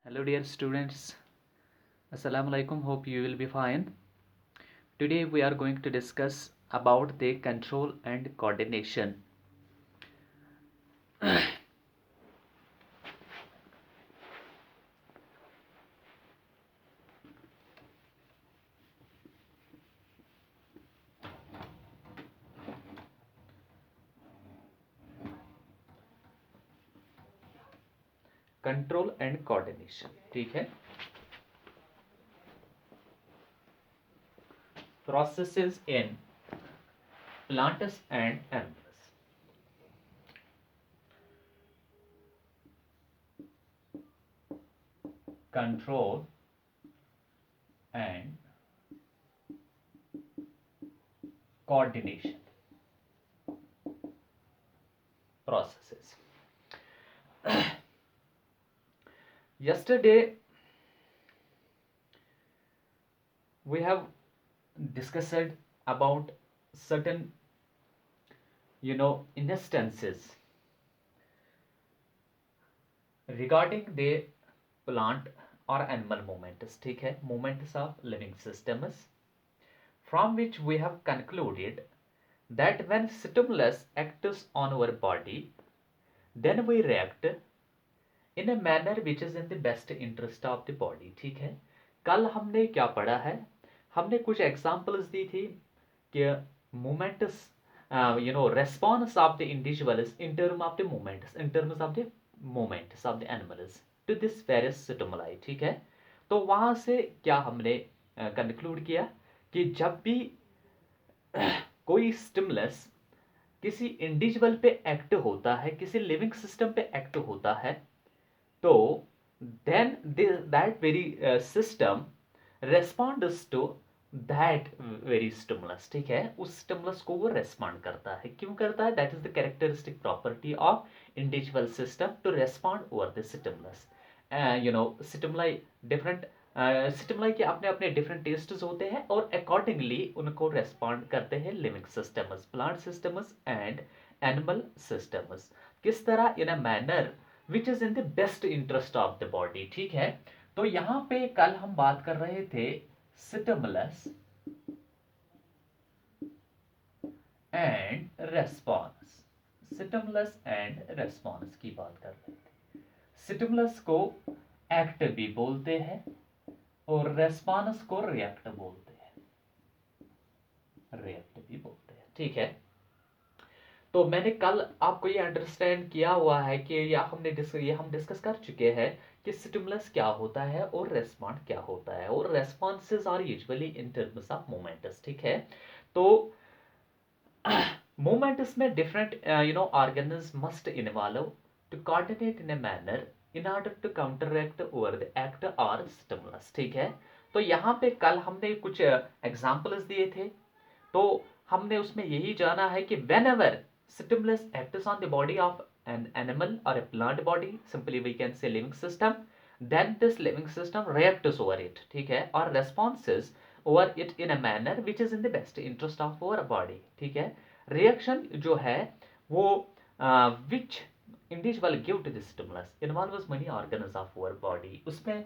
Hello dear students, Assalamu alaikum, hope you will be fine. Today we are going to discuss about the control and coordination. Control and coordination, ठीक है. Processes in plants and animals. Control and coordination processes. Yesterday we have discussed about certain instances regarding the plant or animal movements, ठीक है, movements of living systems, from which we have concluded that when stimulus acts on our body, then we react in a manner which is in the best interest of the body. ठीक है. कल हमने क्या पढ़ा है, हमने कुछ examples दी थी कि moments response of the individuals in terms of the movements, in terms of the movements of the animals to this various stimuli. ठीक है. तो वहां से क्या हमने कंक्लूड किया कि जब भी कोई स्टिमुलस किसी इंडिविजुअल पे एक्ट होता है, किसी लिविंग सिस्टम पे एक्ट होता है, तो then that very system responds to that very stimulus. ठीक है, उस स्टिमुलस को वो रेस्पॉन्ड करता है. क्यों करता है? That is the characteristic property of individual system to respond over the stimulus. Stimuli different stimuli के अपने अपने डिफरेंट टेस्ट्स होते हैं और अकॉर्डिंगली उनको रेस्पॉन्ड करते हैं living systems, plant systems and animal systems. किस तरह? In a manner which is in the best interest of the body. ठीक है. तो यहां पे कल हम बात कर रहे थे stimulus and response. Stimulus and response की बात कर रहे थे. स्टिमुलस को एक्ट भी बोलते हैं और रेस्पॉन्स को रिएक्ट बोलते हैं, रिएक्ट भी बोलते हैं. ठीक है. तो मैंने कल आपको ये अंडरस्टैंड किया हुआ है कि या हम डिस्कस कर चुके हैं कि स्टिमुलस क्या होता है और रेस्पॉन्ड क्या होता है, और responses are usually in terms of moments. ठीक है. तो मोमेंट्स में different organism must involve to coordinate in a manner in order to counteract over the act or stimulus. ठीक है. तो यहाँ पे कल हमने कुछ एग्जाम्पल्स दिए थे, तो हमने उसमें यही जाना है कि whenever stimulus acts on the body of an animal or a plant body, simply we can say living system, then this living system reacts over it. ठीक है, और responses over it in a manner which is in the best interest of our body. ठीक है. Reaction जो है वो which individual give to this stimulus involves many organs of our body. उसमें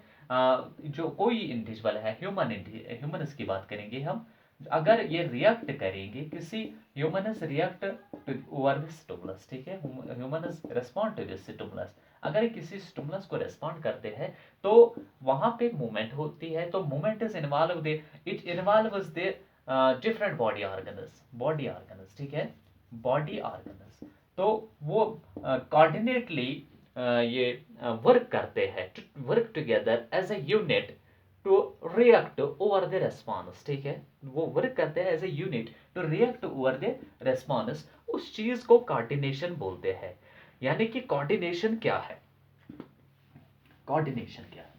जो कोई इंडिविजुअल है, ह्यूमनस की बात करेंगे हम, अगर ये रिएक्ट करेंगे, किसी humans react to over this stimulus. ठीक है, humans respond to this stimulus. अगर किसी स्टिमुलस को रेस्पॉन्ड करते हैं तो वहां पे मूवमेंट होती है. तो movement is involve they, it involves they different body organs. ठीक है, बॉडी ऑर्गन्स. तो वो कोऑर्डिनेटली ये वर्क करते हैं, work together as a unit to react over the response. ठीक है, वो वर्क करते हैं as a unit to react over the response. उस चीज को कोऑर्डिनेशन बोलते हैं. यानी कि कोऑर्डिनेशन क्या है? कोऑर्डिनेशन क्या है?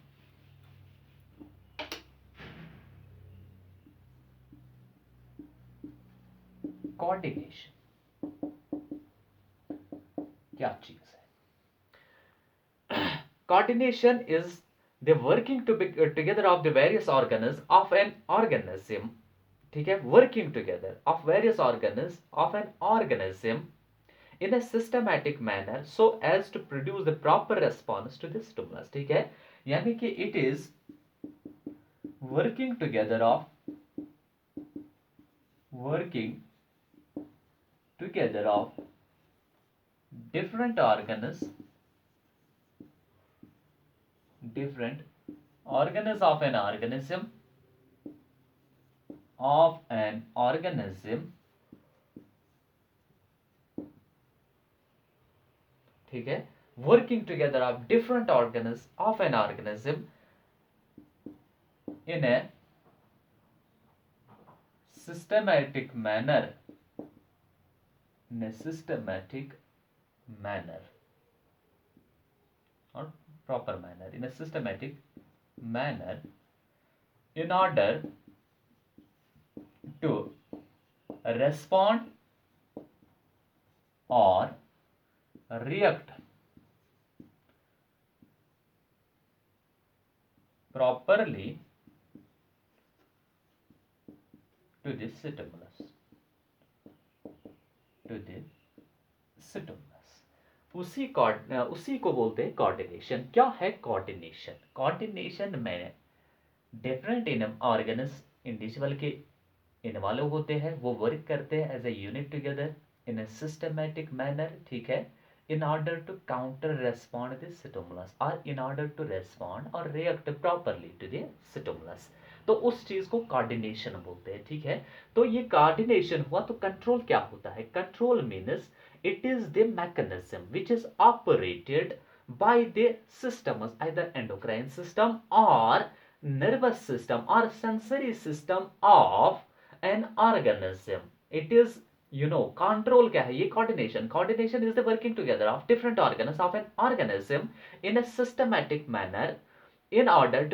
कोऑर्डिनेशन क्या चीज है? Coordination is the working together of the various organs of an organism. ठीक है, working together of various organs of an organism in a systematic manner so as to produce the proper response to the stimulus. ठीक है, यानी कि it is working together of different organs of an organism, ठीक है, working together of different organs of an organism in a systematic manner, or proper manner, in a systematic manner, in order to respond or react properly to the stimulus. उसी को बोलते हैं coordination. क्या है coordination? Coordination में different organs individual के involve होते हैं, वो वर्क करते हैं as a unit together in a systematic manner, ठीक है, in order to counter respond the stimulus or in order to respond or react properly to the stimulus। तो उस चीज को कोऑर्डिनेशन बोलते हैं, ठीक है। तो ये कोऑर्डिनेशन हुआ, तो कंट्रोल क्या होता है? Control means it is the mechanism which is operated by the systems, either endocrine system or nervous system or sensory system of an organism। It is, control क्या है? ये coordination is the working together of different organs of an organism in a systematic manner in order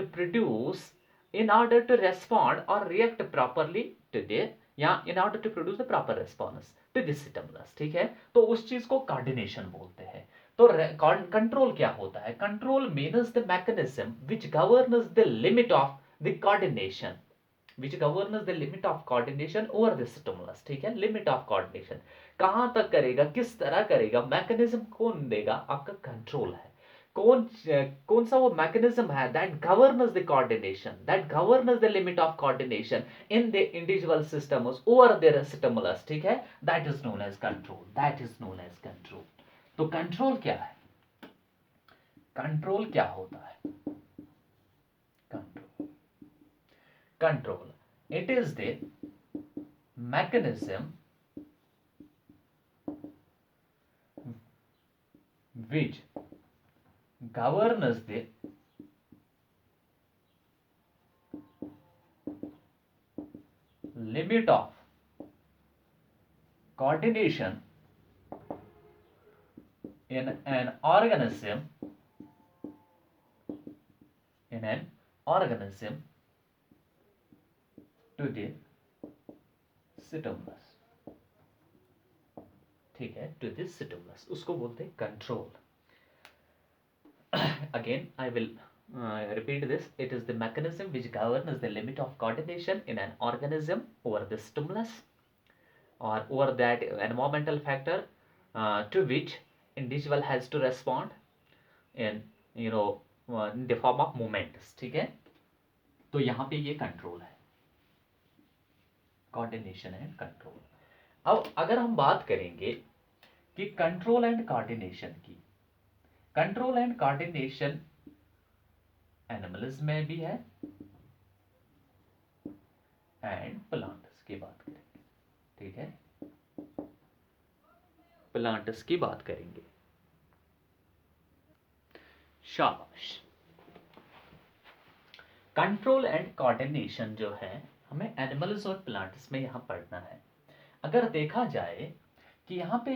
to respond or react properly to the, या in order to produce the proper response to the stimulus, ठीक है। तो उस चीज को coordination बोलते हैं। तो कंट्रोल क्या होता है? Control means the mechanism which governs the limit of the coordination, which governs the limit of coordination over the stimulus, ठीक है। लिमिट ऑफ कोऑर्डिनेशन कहां तक करेगा, किस तरह करेगा, मैकेनिज्म कौन देगा? आपका कंट्रोल है। कौन सा वो मैकेनिज्म है that governs the coordination, that governs the limit of coordination in the individual systems over their stimulus, ठीक है, that is known as control. तो कंट्रोल क्या है? कंट्रोल क्या होता है? Control, it is the mechanism which governs the limit of coordination in an organism to the stimulus, ठीक है, to the stimulus, उसको बोलते हैं control. Again I will repeat this. It is the mechanism which governs the limit of coordination in an organism over the stimulus or over that environmental factor to which individual has to respond in in the form of movements, ठीक है। तो यहाँ पे ये control है, coordination and control. अब अगर हम बात करेंगे कि कंट्रोल एंड कोऑर्डिनेशन की, कंट्रोल एंड कोऑर्डिनेशन एनिमल्स में भी है एंड प्लांट्स की बात करेंगे, ठीक है, प्लांट्स की बात करेंगे। शाबाश। कंट्रोल एंड कोऑर्डिनेशन जो है हमें एनिमल्स और प्लांट्स में यहां पढ़ना है। अगर देखा जाए कि यहां पे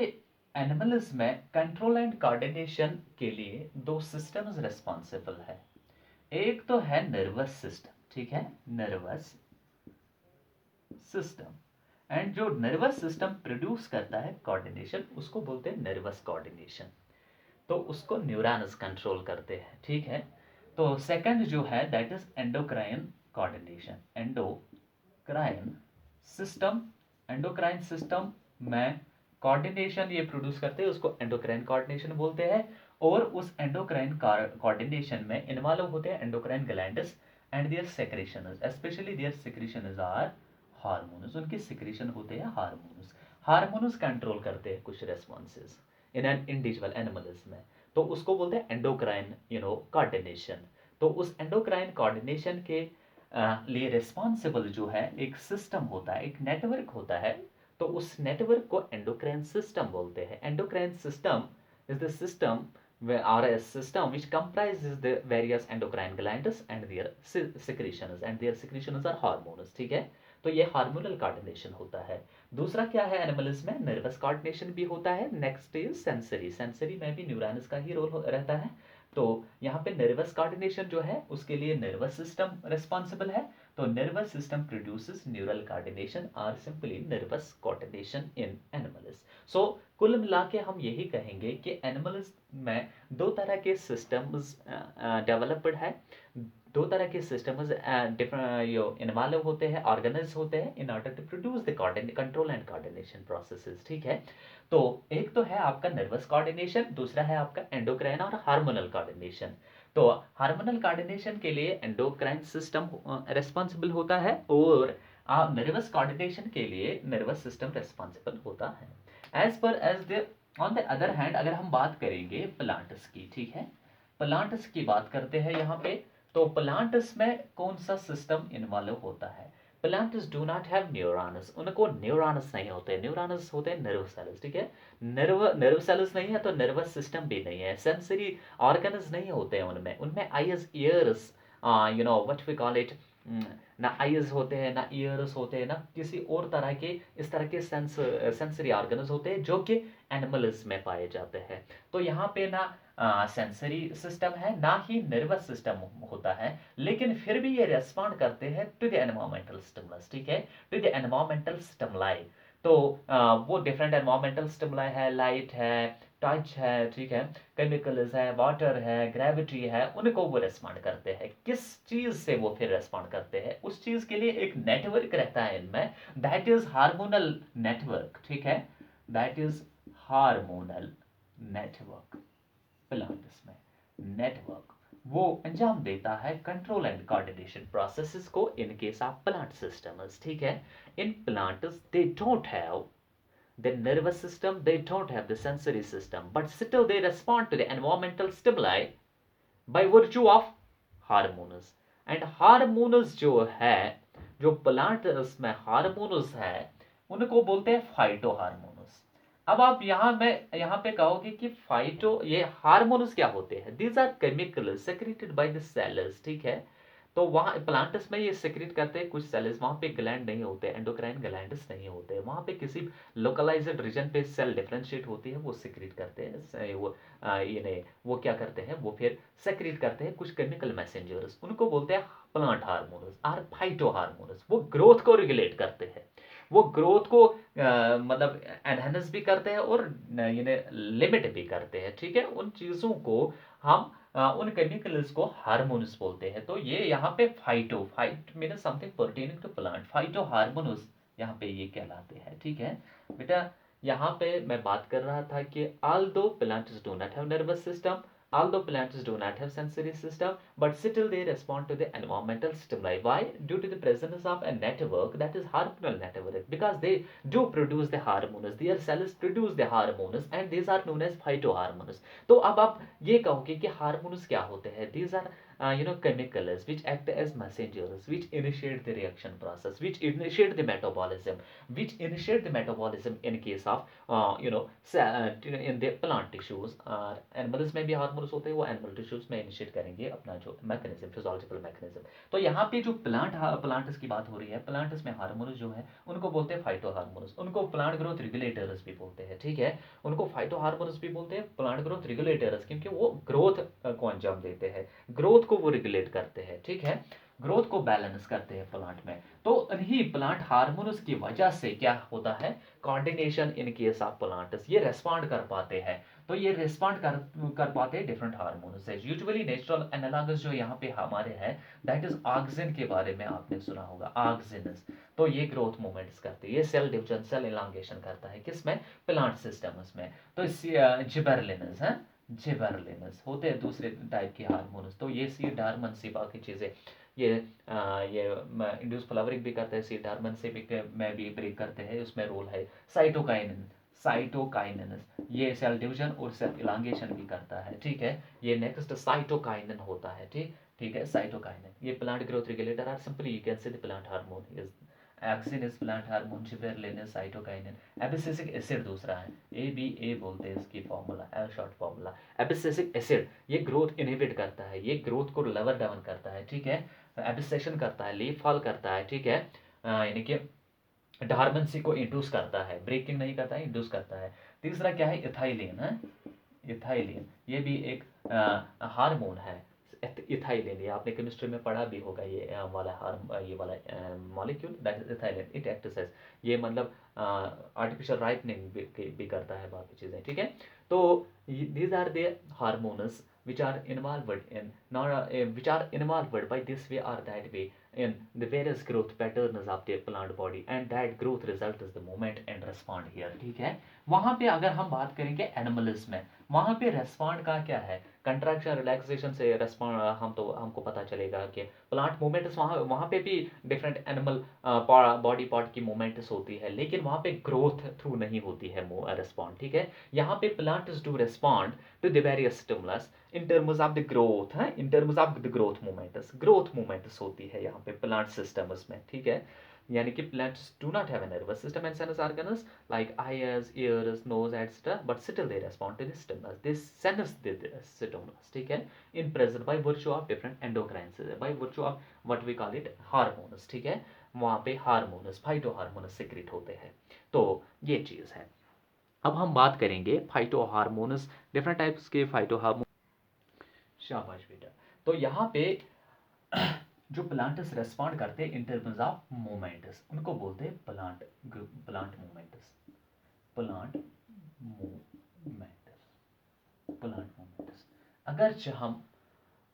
एनिमल्स में कंट्रोल एंड कोऑर्डिनेशन के लिए दो सिस्टम्स रिस्पॉन्सिबल है। एक तो है नर्वस सिस्टम, ठीक है, नर्वस सिस्टम, एंड जो नर्वस सिस्टम प्रोड्यूस करता है कोऑर्डिनेशन उसको बोलते हैं नर्वस कोऑर्डिनेशन। तो उसको न्यूरॉन्स कंट्रोल करते हैं, ठीक है। तो सेकंड जो है that is endocrine coordination. Endocrine system में कोऑर्डिनेशन ये प्रोड्यूस करते हैं, उसको एंडोक्राइन कोऑर्डिनेशन बोलते हैं। और उस एंडोक्राइन कोऑर्डिनेशन में इन्वॉल्व होते हैं endocrine glands and their secretions, specially their secretions are hormones, उनके सिक्रेशन होते हैं हार्मोन्स। हार्मोन्स कंट्रोल करते हैं कुछ responses in an individual animals में, तो उसको बोलते हैं एंडोक्राइन कोऑर्डिनेशन। तो उस एंडोक्राइन कोऑर्डिनेशन के लिए रिस्पॉन्सिबल जो है एक सिस्टम होता है, एक नेटवर्क होता है, तो उस नेटवर्क को एंडोक्राइन सिस्टम बोलते हैं। Endocrine system is the system or a system which comprises the various endocrine glands and their secretions, and their secretions are hormones, ठीक है। तो ये हार्मोनल कोऑर्डिनेशन होता है। दूसरा क्या है एनिमल्स में, नर्वस कोऑर्डिनेशन भी होता है। नेक्स्ट इज सेंसरी, सेंसरी में भी न्यूरॉन्स का ही रोल रहता है। तो यहाँ पे नर्वस कोऑर्डिनेशन जो है उसके लिए नर्वस सिस्टम रिस्पॉन्सिबल है। तो nervous system produces neural coordination और simply nervous coordination in animals. So कुल मिला के हम यही कहेंगे कि एनिमल्स में दो तरह के सिस्टम्स डेवलप्ड है, दो तरह के सिस्टम्स इन्वॉल्व होते हैं, ऑर्गेनाइज होते हैं in order to produce the control and coordination processes, ठीक है। तो एक तो है आपका नर्वस कोऑर्डिनेशन, दूसरा है आपका एंडोक्राइन और हार्मोनल कोऑर्डिनेशन। तो हार्मोनल कोऑर्डिनेशन के लिए एंडोक्राइन सिस्टम रिस्पॉन्सिबल होता है और नर्वस कोऑर्डिनेशन के लिए नर्वस सिस्टम रिस्पॉन्सिबल होता है। As per as the on the other hand अगर हम बात करेंगे प्लांट्स की, ठीक है, प्लांट्स की बात करते हैं यहाँ पे। तो प्लांट्स में कौन सा सिस्टम इन्वॉल्व होता है? Plants do not have neurons, उनको न्यूरॉन्स नहीं होते, न्यूरॉन्स होते हैं नर्व सेल्स, ठीक है। नर्व सेल्स नहीं है तो नर्वस सिस्टम भी नहीं है, सेंसरी ऑर्गन्स नहीं होते हैं उनमें, उनमें eyes ears what we call it, ना आईज होते हैं ना ईयर्स होते हैं ना किसी और तरह के इस तरह के सेंसरी ऑर्गन्स होते हैं जो कि एनिमल्स में पाए जाते हैं। तो यहाँ पे ना सेंसरी सिस्टम है ना ही नर्वस सिस्टम होता है, लेकिन फिर भी ये रेस्पॉन्ड करते हैं टू द एनवायरमेंटल स्टिमुलस, ठीक है, टू द एनवायरमेंटल स्टिमुलाई। तो वो डिफरेंट एनवायरमेंटल स्टिमुलाई है, लाइट है, टच है, ठीक है, केमिकल्स है, वाटर है, ग्रेविटी है, उनको वो रेस्पॉन्ड करते हैं। किस चीज से वो फिर रेस्पॉन्ड करते हैं? उस चीज के लिए एक नेटवर्क रहता है इनमें, दैट इज हार्मोनल नेटवर्क, ठीक है, that is hormonal network. Plants में नेटवर्क वो अंजाम देता है कंट्रोल एंड कोऑर्डिनेशन प्रोसेसेस को in case of plant systems, ठीक है। In plants they don't have the nervous system, they don't have the sensory system, but still they respond to the environmental stimuli by virtue of hormones। and hormones जो है, जो plants में hormones है उनको बोलते हैं फाइटो हार्मोन्स। अब आप यहाँ पे कहोगे कि फाइटो ये हार्मोन्स क्या होते हैं? These are chemical secreted by the cells, ठीक है। तो वहाँ प्लांट्स में ये सेक्रेट करते हैं कुछ सेल्स, वहाँ पे ग्लैंड नहीं होते, एंडोक्राइन ग्लैंड्स नहीं होते, वहाँ पे किसी लोकलाइज्ड रीजन पे सेल डिफरेंशिएट होती है, वो सेक्रेट करते हैं, वो क्या करते हैं, वो फिर सेक्रेट करते हैं कुछ केमिकल मैसेंजर्स, उनको बोलते हैं प्लांट हार्मोन्स और फाइटो हार्मोन्स। वो ग्रोथ को रेगुलेट करते हैं, वो ग्रोथ को मतलब एनहेंस भी करते हैं और लिमिट भी करते हैं, ठीक है। उन चीज़ों को हम उन केमिकल्स को हार्मोन्स बोलते हैं। तो ये यहाँ पे phyto mean something pertaining to plant, phyto hormones यहाँ पे ये कहलाते हैं, ठीक है बेटा। यहाँ पे मैं बात कर रहा था कि although plants do not have nervous system, although plants do not have sensory system, but still they respond to the environmental stimuli. Why? Due to the presence of a network, that is hormonal network, because they do produce the hormones, their cells produce the hormones and these are known as phytohormones। तो अब आप ये कहोगे कि hormones क्या होते हैं? These are chemicals which act as messengers, which initiate the reaction process, which initiate the metabolism in case of in the plant tissues। Animals में भी हार्मोन्स होते हैं, वो एनिमल टिश्यूज में इनिशिएट करेंगे अपना जो मैकेनिज्म, फिजियोलॉजिकल मैकेनिज्म। तो यहाँ पे जो प्लांट्स की बात हो रही है, प्लांट्स में हार्मोन्स जो है उनको बोलते हैं फाइटो हार्मोन्स, उनको प्लांट ग्रोथ रेगुलेटर्स भी बोलते हैं, ठीक है। उनको फाइटो हार्मोन्स भी बोलते हैं, प्लांट ग्रोथ रेगुलेटर्स, क्योंकि वो ग्रोथ को अंजाम देते हैं, ग्रोथ को वो रेगुलेट करते हैं, ठीक है, ग्रोथ को बैलेंस करते हैं प्लांट में। तो इन्हीं प्लांट हार्मोन्स की वजह से क्या होता है, coordination in case of plants, ये रेस्पॉन्ड कर पाते हैं। तो ये रिस्पॉन्ड कर पाते हैं डिफरेंट हार्मोन्स से। यूजुअली नेचुरल एनालॉगस जो यहाँ पे हमारे हैं, दैट इज ऑक्सिन के बारे में आपने सुना होगा, ऑक्सिनस। तो ये ग्रोथ मूवमेंट्स करते हैं, ये सेल डिवीजन, सेल इलांगेशन करता है, किसमें? प्लांट सिस्टम्स में। तो जिबरलिनस है, जिबेरेलिनस होते हैं दूसरे टाइप के हार्मोन्स। तो ये सीड हार्मोन से बाकी चीज़ें ये ये इंड्यूस फ्लावरिंग भी करते हैं, सीड हार्मोन से भी में भी ब्रेक करते हैं, उसमें रोल है साइटोकाइनिन। साइटोकाइनिन ये सेल डिवीजन और सेल इलांगेशन भी करता है, ठीक है। ये नेक्स्ट साइटोकाइनिन होता है, ठीक ठीक है। साइटोकाइनिन ये plant growth regulator are simply you can say the plant hormone is auxin is plant hormone, gibberellin cytokinin. Abscisic acid दूसरा है, ए बोलते हैं इसकी formula, short formula. Abscisic acid ये ग्रोथ इनहिबिट करता है, ये ग्रोथ को लेवल डाउन करता है, ठीक है। एबिसेशन करता है, लीफ फॉल करता है, ठीक है। यानी कि डॉर्मेंसी को इंड्यूस करता है, ब्रेकिंग नहीं करता है, इंड्यूस करता है। तीसरा क्या है, इथाइलिन है। इथाइलिन ये भी एक हार्मोन है। इथाइलिन ये आपने केमिस्ट्री में पढ़ा भी होगा, ये वाला molecule that is ethylene. It acts as ये मतलब आर्टिफिशियल राइपनिंग भी करता है, बाकी चीज़ें, ठीक है। तो these are the hormones which are involved in which are involved by this way or that way in the various growth patterns of the plant body, and that growth result is the movement and respond here, ठीक है। वहां पे अगर हम बात करेंगे animals में, वहां पे रेस्पॉन्ड का क्या है, कंट्रैक्शन रिलैक्सेशन से रेस्पॉन्ड हमको पता चलेगा कि प्लांट मूवमेंट्स वहाँ वहाँ पे भी डिफरेंट एनिमल बॉडी पार्ट की मूवमेंट्स होती है, लेकिन वहाँ पे ग्रोथ थ्रू नहीं होती है रेस्पॉन्ड, ठीक है। यहाँ पे plants do respond to the various stimulus in terms of the growth है, in terms of the growth movements होती है यहाँ पे प्लांट सिस्टम्स में, ठीक है। यानी कि plants do not have a nervous system and sense organs like eyes, ears, nose, etc. But still they respond to the stimulus. They sense the stimulus, ठीक है, in present by virtue of different endocrines, by virtue of what we call it hormones, ठीक है। वहाँ पे hormones, phyto hormones secrete होते हैं। तो ये चीज़ है। अब हम बात करेंगे फाइटो हार्मोन्स, डिफरेंट टाइप्स के फाइटो हार्मोन। शाबाश बेटा। तो यहाँ पे जो प्लांट्स रेस्पॉन्ड करते हैं इन टर्म्स ऑफ मूवमेंट्स, उनको बोलते हैं plant movements, plant movements, plant movements. अगर हम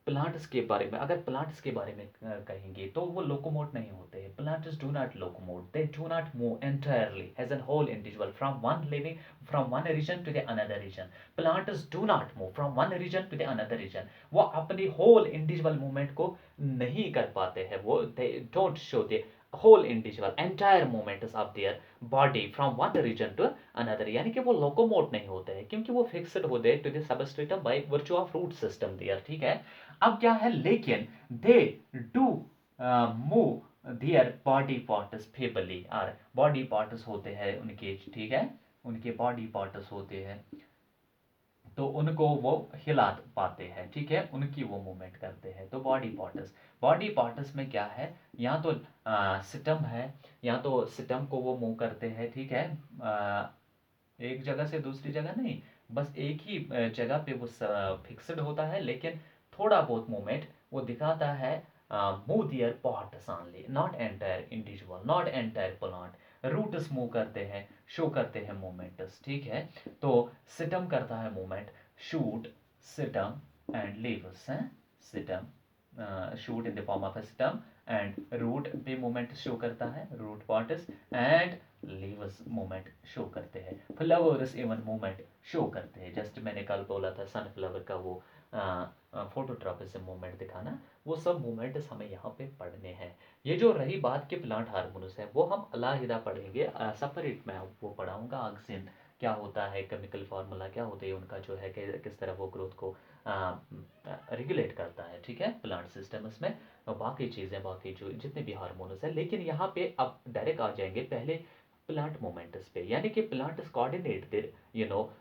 प्लांट्स के बारे में कहेंगे तो वो लोकोमोट नहीं होते हैं। Plants do not locomote, they do not move entirely as an whole individual from one region to the another region. Plants do not move from one region to the another region. वो अपनी whole individual movement को नहीं कर पाते हैं, वो they don't show the whole individual entire movements of their body from one region to another, यानी कि वो लोकोमोट नहीं होते हैं क्योंकि वो फिक्स्ड होते हैं to the substratum by virtue of root system there, ठीक है। अब क्या है, लेकिन they do move their body parts feebly, और बॉडी पार्ट्स होते हैं उनके, ठीक है, उनके बॉडी पार्ट्स होते हैं तो उनको वो हिला पाते हैं, ठीक है, उनकी वो मूवमेंट करते हैं। तो बॉडी पार्ट्स में क्या है, या तो सिस्टम है, या तो सिस्टम को वो मूव करते हैं, ठीक है। एक जगह से दूसरी जगह नहीं, बस एक ही जगह पे वो फिक्स्ड होता है, लेकिन थोड़ा बहुत मूवमेंट वो दिखाता है। Move their parts only, not entire individual, not entire plant. Roots move करते हैं, शो करते हैं मूवमेंट्स, ठीक है। तो सिटम करता है movement, shoot, stem and leaves हैं। Stem shoot in the form of a stem, and root भी मूवमेंट शो करता है, root parts, and leaves movement show करते हैं। फ्लावर्स इवन मूवमेंट शो करते हैं। जस्ट मैंने कल बोला था सनफ्लावर का वो फोटोट्रॉपिज्म मूवमेंट दिखाना, वो सब मूवमेंट्स हमें यहाँ पे पढ़ने हैं। ये जो रही बात के प्लांट हार्मोन्स है वो हम अलग पढ़ेंगे, सेपरेट मैं वो पढ़ाऊंगा। ऑक्सीजन क्या होता है, केमिकल फार्मूला क्या होते हैं उनका, जो है किस तरह वो ग्रोथ को रेगुलेट करता है, ठीक है, प्लांट सिस्टम्स में। और बाकी चीज़ें, बाकी जो जितने भी हार्मोन्स है, लेकिन यहाँ पे अब डायरेक्ट आ जाएंगे पहले प्लांट मूवमेंट्स पे, यानी कि plants coordinate their,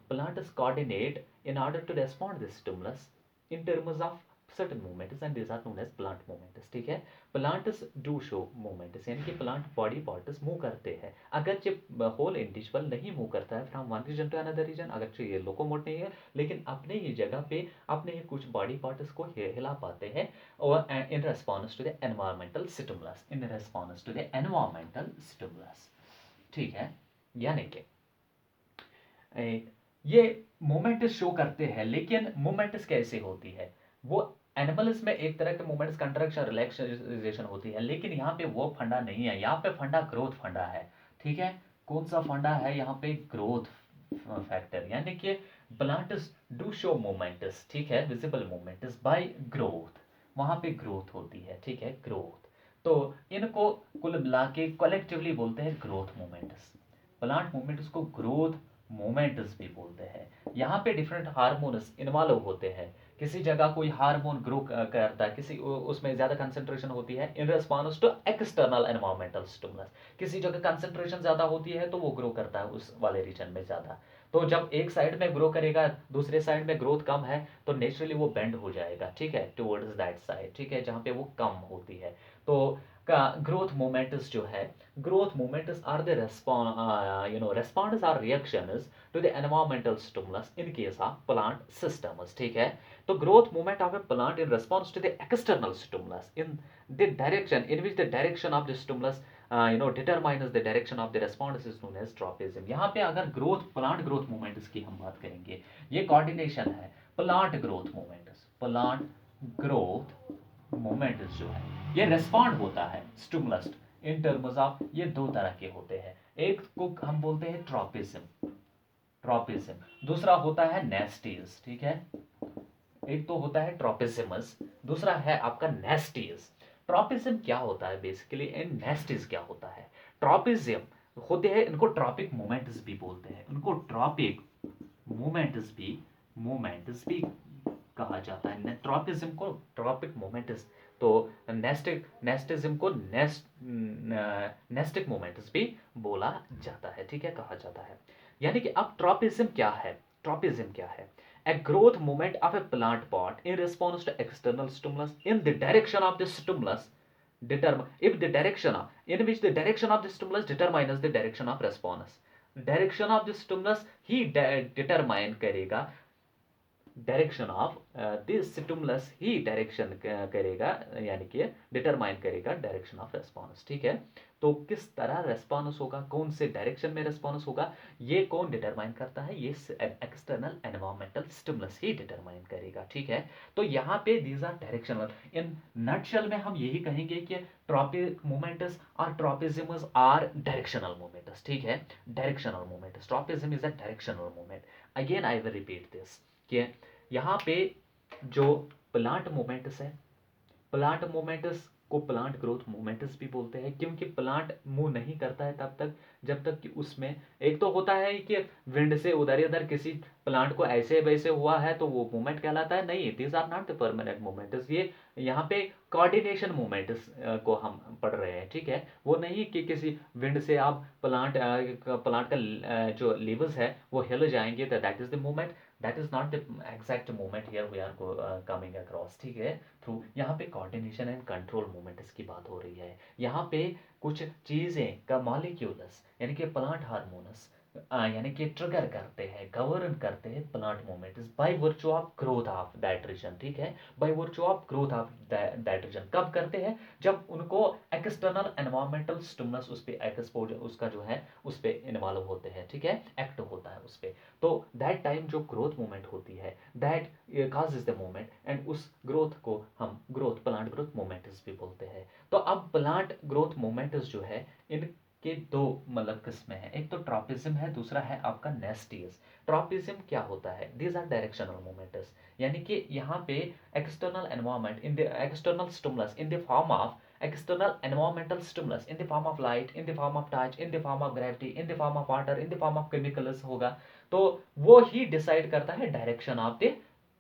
plants coordinate in order to respond this stimulus in terms of certain movements, and these are known as plant movements, ठीक है। plants do show movements, यानी कि प्लांट बॉडी पार्ट्स मूव करते हैं। अगर जब whole individual नहीं move करता है from one region to another region, अगर ये लोकोमोट नहीं है, लेकिन अपने ही जगह पे अपने ही कुछ बॉडी पार्ट्स को हिला पाते हैं, और in response to the environmental stimulus, in response to the environmental stimulus, ठीक है। यानी कि ये मोमेंट्स शो करते हैं, लेकिन मोमेंट्स कैसे होती है, वो एनिमल्स में एक तरह के मोमेंट्स कंट्रैक्शन रिलैक्सेशन होती है, लेकिन यहाँ पे वो फंडा नहीं है, यहाँ पे फंडा ग्रोथ फंडा है, ठीक है। कौन सा फंडा है यहाँ पे, ग्रोथ फैक्टर, यानी कि प्लांट्स डू शो मोमेंट्स, ठीक है, विजिबल मोमेंट्स बाय ग्रोथ, वहां पे ग्रोथ होती है, ठीक है, ग्रोथ। तो इनको कुल मिला के कलेक्टिवली बोलते हैं ग्रोथ मोमेंट्स। प्लांट मूवमेंट्स को ग्रोथ मोमेंट्स भी बोलते हैं। यहाँ पे डिफरेंट हार्मोन्स इन्वॉल्व होते हैं। किसी जगह कोई हार्मोन ग्रो करता है, किसी उसमें ज़्यादा कंसंट्रेशन होती है in response to external environmental stimulus. किसी जगह कंसंट्रेशन ज़्यादा होती है तो वो ग्रो करता है उस वाले रीजन में ज़्यादा। तो जब एक साइड में ग्रो करेगा, दूसरे साइड में ग्रोथ कम है, तो नेचुरली वो बेंड हो जाएगा, ठीक है, टुवर्ड्स दैट साइड, ठीक है, जहाँ पे वो कम होती है। तो का ग्रोथ मोमेंट्स जो है, growth moments are the response or reactions to the environmental stimulus in case of plant systems, ठीक है। तो growth moment of a plant in response to the external stimulus in the direction in which the direction of the stimulus determines the direction of the response is known as tropism। यहाँ पे अगर growth, plant growth moments की हम बात करेंगे, ये coordination है। Plant growth moments, plant growth moments जो है ये रेस्पॉन्ड होता है स्टिमुलस इन टर्म्स ऑफ, ये दो तरह के होते हैं। एक को हम बोलते हैं ट्रॉपिज्म, ट्रॉपिज्म, दूसरा होता है नेस्टीज, ठीक है। एक तो होता है ट्रॉपिज्मस, दूसरा है आपका नेस्टीज। ट्रॉपिज्म क्या होता है बेसिकली एंड नेस्टीज क्या होता है? ट्रॉपिज्म होते हैं, इनको ट्रॉपिक मोमेंट्स भी बोलते हैं, इनको ट्रॉपिक मोमेंट्स भी कहा जाता है। ट्रॉपिज्म को ट्रॉपिक मोमेंट्स, तो नेस्टिज्म को नेस्टिक मोमेंट्स भी बोला जाता है, ठीक है, कहा जाता है। यानी कि अब ट्रॉपिज्म क्या है? ट्रॉपिज्म क्या है? A growth movement of a plant pot in response to external stimulus in the direction of the stimulus if the direction in which the direction of the stimulus determines the direction of response। direction of the stimulus he determine करेगा, direction of this stimulus he direction करेगा, यानी कि determine करेगा direction of response, ठीक है। तो किस तरह रेस्पॉन्स होगा, कौन से डायरेक्शन में रेस्पॉन्स होगा, ये कौन डिटरमाइन करता है? ये एक्सटर्नल एनवायरमेंटल स्टिमुलस ही डिटरमाइन करेगा, ठीक है। तो यहाँ पे these are directional. In nutshell में हम यही कहेंगे कि ट्रॉपिक मोमेंट्स और ट्रॉपिज्म्स आर डायरेक्शनल मोमेंट्स, ठीक है, directional moments. Tropism is a directional moment. Again I will repeat this कि यहाँ पे जो प्लांट मोमेंट्स है, प्लांट मोमेंट्स को प्लांट ग्रोथ मोमेंट्स भी बोलते हैं, क्योंकि प्लांट मूव नहीं करता है तब तक जब तक कि उसमें, एक तो होता है कि विंड से उधर इधर किसी प्लांट को ऐसे वैसे हुआ है तो वो मूवमेंट कहलाता है, नहीं, these are not the permanent moments. ये यहाँ पे कोऑर्डिनेशन मोमेंट्स को हम पढ़ रहे हैं, ठीक है। वो नहीं कि किसी विंड से आप प्लांट का जो लीव्स है वो हिल जाएंगे, तो that is the movement. That is not the exact movement here we are coming across, ठीक है। थ्रू यहाँ पे कोऑर्डिनेशन एंड कंट्रोल मूवमेंट्स की बात हो रही है। यहाँ पे कुछ चीज़ें का मॉलिक्यूल्स यानी कि प्लांट हार्मोन्स यानी कि ट्रिगर करते हैं, गवर्न करते हैं plant movements by virtue of growth of that region, ठीक है, by virtue of growth of that region. कब करते हैं? जब उनको एक्सटर्नल एनवायरमेंटल स्टिमुलस उस पर एक्सपोज, उसका जो है उस पर इन्वॉल्व होते हैं, ठीक है, एक्ट होता है उस पर। तो दैट टाइम जो ग्रोथ मूवमेंट होती है, that causes the movement, and उस ग्रोथ को हम ग्रोथ, प्लांट ग्रोथ मोमेंट्स भी बोलते हैं। तो अब प्लांट ग्रोथ मोमेंट्स जो है इनके दो मतलब किस्में हैं, एक तो ट्रॉपिज्म है, दूसरा है आपका नेस्टीज। ट्रॉपिज्म क्या होता है? दीज आर डायरेक्शनल मोमेंट्स, यानी कि यहाँ पे external environment in the external stimulus in the form of external environmental stimulus in the form of light, in the form of touch, in the form of gravity, in the form of water, in the form of chemicals होगा, तो वो ही decide करता है direction of the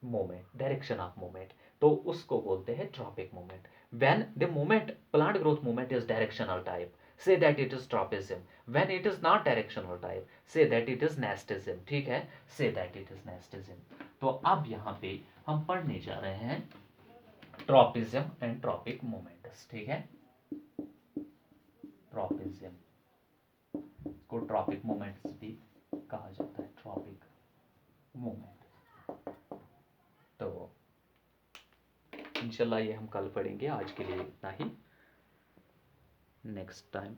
moment, direction of moment. तो उसको बोलते हैं tropic moment. When the moment, plant growth moment is directional type, say that it is tropism. When it is not directional type, say that it is nestism, ठीक है, say that it is nestism। तो अब यहाँ पे हम पढ़ने जा रहे हैं ट्रॉपिज्म एंड ट्रॉपिक मोमेंट्स, ठीक है। ट्रॉपिज्म को ट्रॉपिक मोमेंट्स भी कहा जाता है, ट्रॉपिक मोमेंट। तो इंशाल्लाह ये हम कल पढ़ेंगे, आज के लिए इतना ही, नेक्स्ट टाइम